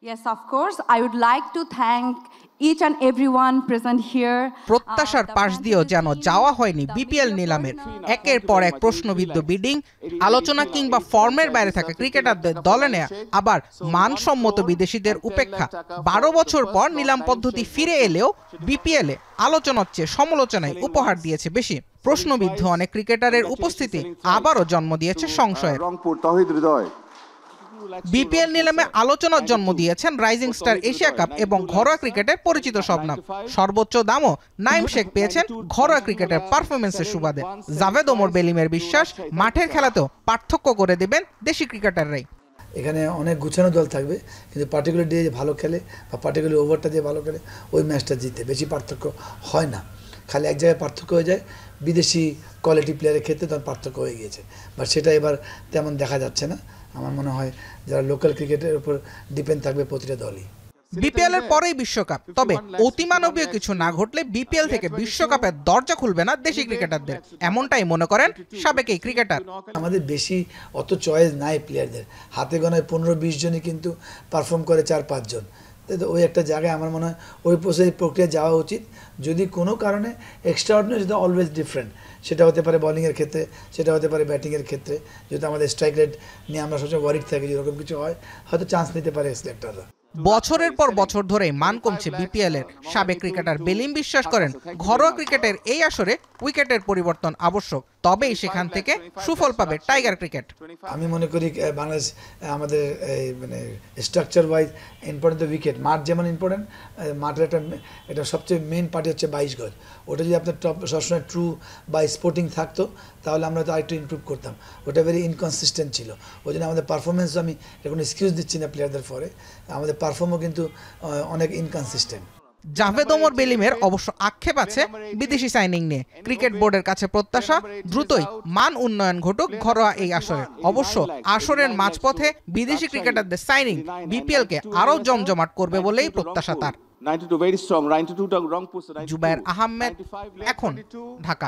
Yes, of course. I would like to thank each and everyone present here. প্রত্যাশার পাশ দিয়েও যেন যাওয়া হয়নি বিপিএল নিলামের একের পর এক প্রশ্নবিদ্ধ বিডিং, আলোচনা কিংবা ফর্মের বাইরে থাকা ক্রিকেটারদের দলে নেয়া, আবার মানসম্মত বিদেশিদের উপেক্ষা। 12 বছর পর নিলাম পদ্ধতি ফিরে এলেও বিপিএলে আলোচনার চেয়ে সমালোচনায় উপহার দিয়েছে বেশি। প্রশ্নবিদ্ধ অনেক ক্রিকেটারের উপস্থিতি আবারও জন্ম দিয়েছে সংশয়ের। বিপিএল নিলামে আলোচনার জন্ম দিয়েছেন রাইজিং স্টার এশিয়া কাপ এবং ঘরোয়া ক্রিকেটের পরিচিত সব নাম। সর্বোচ্চ দামও নাইম শেখ পেয়েছেন ঘরোয়া ক্রিকেটের পারফরমেন্সের সুবাদে। জাভেদ ওমর বেলিমের বিশ্বাস, মাঠের খেলাতেও পার্থক্য করে দেবেন দেশি ক্রিকেটাররাই। এখানে অনেক গুছানো দল থাকবে, কিন্তু পার্টিকুলার ডে ভালো খেলে বা পার্টিকুলার ওভারটা দিয়ে ভালো খেলে ওই ম্যাচটা জিতে বেশি পার্থক্য হয় না। খালি এক জায়গায় পার্থক্য হয়ে যায় বিদেশি কোয়ালিটি প্লেয়ারের ক্ষেত্রে, তখন পার্থক্য হয়ে গিয়েছে, বাট সেটা এবার তেমন দেখা যাচ্ছে না। আমার মনে হয় যারা লোকাল ক্রিকেটের উপর ডিপেন্ড থাকবে প্রতিটা দলই। বিপিএল এর পরেই বিশ্বকাপ, তবে অতিমানবীয় কিছু না ঘটলে বিপিএল থেকে বিশ্বকাপের দরজা খুলবে না দেশি ক্রিকেটারদের, এমনটাই মনে করেন সাবেক এই ক্রিকেটার। আমাদের বেশি অত চয়েস নাই প্লেয়ারদের, হাতে গোনায় 15-20 জনই কিন্তু পারফর্ম করে 4-5 জন। তো ওই একটা জায়গায় আমার মনে হয় ওই প্রক্রিয়া যাওয়া উচিত। যদি কোনো কারণে এক্সট্রাঅর্ডিনারি, যেটা অলওয়েজ ডিফারেন্ট, সেটা হতে পারে বলিংয়ের ক্ষেত্রে, সেটা হতে পারে ব্যাটিংয়ের ক্ষেত্রে, যেহেতু আমাদের স্ট্রাইক রেট নিয়ে আমরা সবসময় ওয়ারিড থাকি, যেরকম কিছু হয় হয়তো চান্স নিতে পারে সিলেক্টররা। বছরের পর বছর ধরেই মান কমছে বিপিএল এর। সাবেক ক্রিকেটার বেলিম বিশ্বাস করেন ঘরোয়া ক্রিকেটের এই আসরে উইকেটের পরিবর্তন আবশ্যক, তবেই সেখান থেকে সুফল পাবে টাইগার ক্রিকেট। আমি মনে করি বাংলাদেশ আমাদের মানে স্ট্রাকচার ওয়াইজ ইম্পর্টেন্ট তো উইকেট, মাঠ যেমন ইম্পর্টেন্ট, মাঠের একটা সবচেয়ে মেন পার্টি হচ্ছে 22 গজ। ওটা যদি আপনার টপ সবসময় ট্রু বা স্পোর্টিং থাকতো তাহলে আমরা তো আরেকটু ইমপ্রুভ করতাম। ওটা ভেরি ইনকনসিস্টেন্ট ছিল, ওই জন্য আমাদের পারফরমেন্সও আমি কোনো এক্সকিউজ দিচ্ছি না প্লেয়ারদের পরে, আমাদের পারফর্মও কিন্তু অনেক ইনকনসিস্টেন্ট। জাভেদ ওমর বেলিমের অবশ্য আক্ষেপ আছে বিদেশি সাইনিং নিয়ে। ক্রিকেট বোর্ডের কাছে প্রত্যাশা দ্রুতই মান উন্নয়ন ঘটুক ঘরোয়া এই আসরে। অবশ্য আসরের মাঝপথে বিদেশি ক্রিকেটারদের সাইনিং বিপিএল কে আরও জমজমাট করবে বলেই প্রত্যাশা তার। জুবায়ের আহমেদ, এখন, ঢাকা।